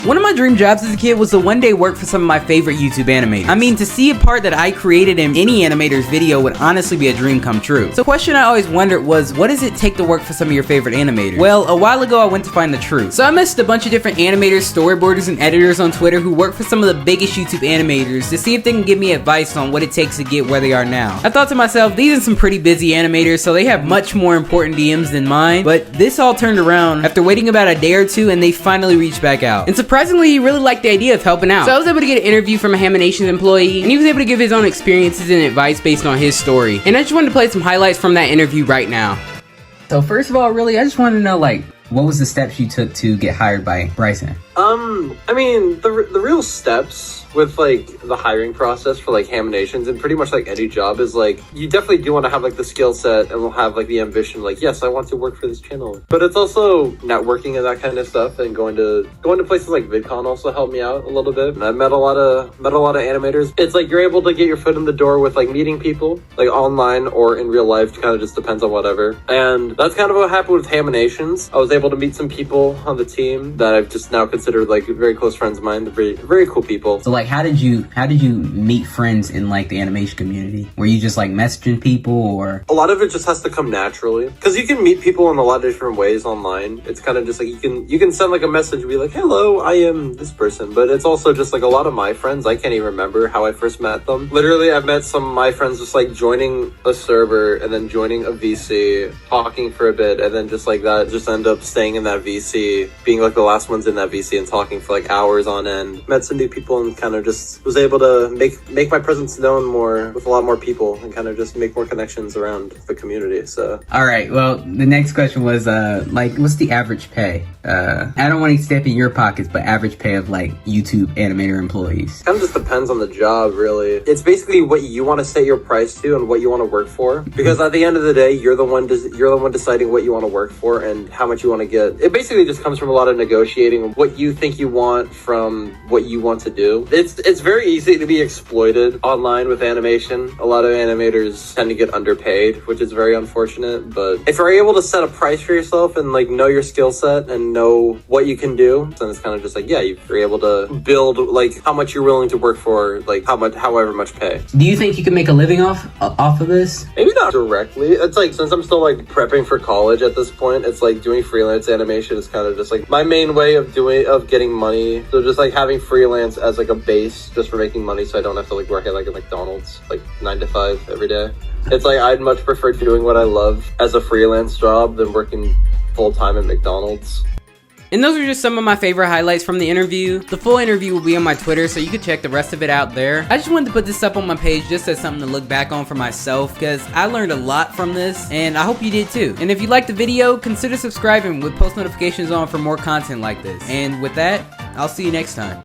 One of my dream jobs as a kid was to one day work for some of my favorite YouTube animators. I mean, to see a part that I created in any animator's video would honestly be a dream come true. So the question I always wondered was, what does it take to work for some of your favorite animators? Well, a while ago I went to find the truth. So I messaged a bunch of different animators, storyboarders, and editors on Twitter who work for some of the biggest YouTube animators to see if they can give me advice on what it takes to get where they are now. I thought to myself, these are some pretty busy animators, so they have much more important DMs than mine, but this all turned around after waiting about a day or two and they finally reached back out. And surprisingly, he really liked the idea of helping out. So I was able to get an interview from a Haminations employee, and he was able to give his own experiences and advice based on his story. And I just wanted to play some highlights from that interview right now. So first of all, really, I just wanted to know, like, what was the steps you took to get hired by Bryson? I mean, the real steps with, like, the hiring process for, like, Haminations and pretty much, like, any job is, like, you definitely do want to have, like, the skill set and will have, like, the ambition, like, yes, I want to work for this channel. But it's also networking and that kind of stuff, and going to places like VidCon also helped me out a little bit. And I met a lot of animators. It's like you're able to get your foot in the door with, like, meeting people, like, online or in real life, kind of just depends on whatever. And that's kind of what happened with Haminations. I was able to meet some people on the team that I've just now considered, like, very close friends of mine. They're very cool people. So, like, how did you meet friends in, like, the animation community? Were you just, like, messaging people, or? A lot of it just has to come naturally, because you can meet people in a lot of different ways online. It's kind of just like you can send, like, a message and be like, hello, I am this person. But it's also just like a lot of my friends, I can't even remember how I first met them. Literally, I've met some of my friends just, like, joining a server and then joining a VC, talking for a bit, and then just like that, just end up staying in that VC, being like the last ones in that VC and talking for like hours on end. Met some new people and kind of just was able to make my presence known more with a lot more people and kind of just make more connections around the community. So all right, well, the next question was like, what's the average pay? I don't want to step in your pockets, but average pay of, like, YouTube animator employees. Kind of just depends on the job, really. It's basically what you want to set your price to and what you want to work for, because at the end of the day, you're the one deciding what you want to work for and how much you want to get. It basically just comes from a lot of negotiating what you think you want from what you want to do. It's very easy to be exploited online with animation. A lot of animators tend to get underpaid, which is very unfortunate. But if you're able to set a price for yourself and, like, know your skill set and know what you can do, then it's kind of just like, yeah, you're able to build, like, how much you're willing to work for, like, however much pay. Do you think you can make a living off of this? Maybe not directly. It's like, since I'm still, like, prepping for college at this point, it's like doing freelance animation is kind of just like my main way of getting money. So just, like, having freelance as, like, a base just for making money, so I don't have to, like, work at, like, a McDonald's, like, 9 to 5 every day. It's like I'd much prefer doing what I love as a freelance job than working full-time at McDonald's. And those are just some of my favorite highlights from the interview. The full interview will be on my Twitter, so you can check the rest of it out there. I just wanted to put this up on my page just as something to look back on for myself, because I learned a lot from this, and I hope you did too. And if you liked the video, consider subscribing with post notifications on for more content like this. And with that, I'll see you next time.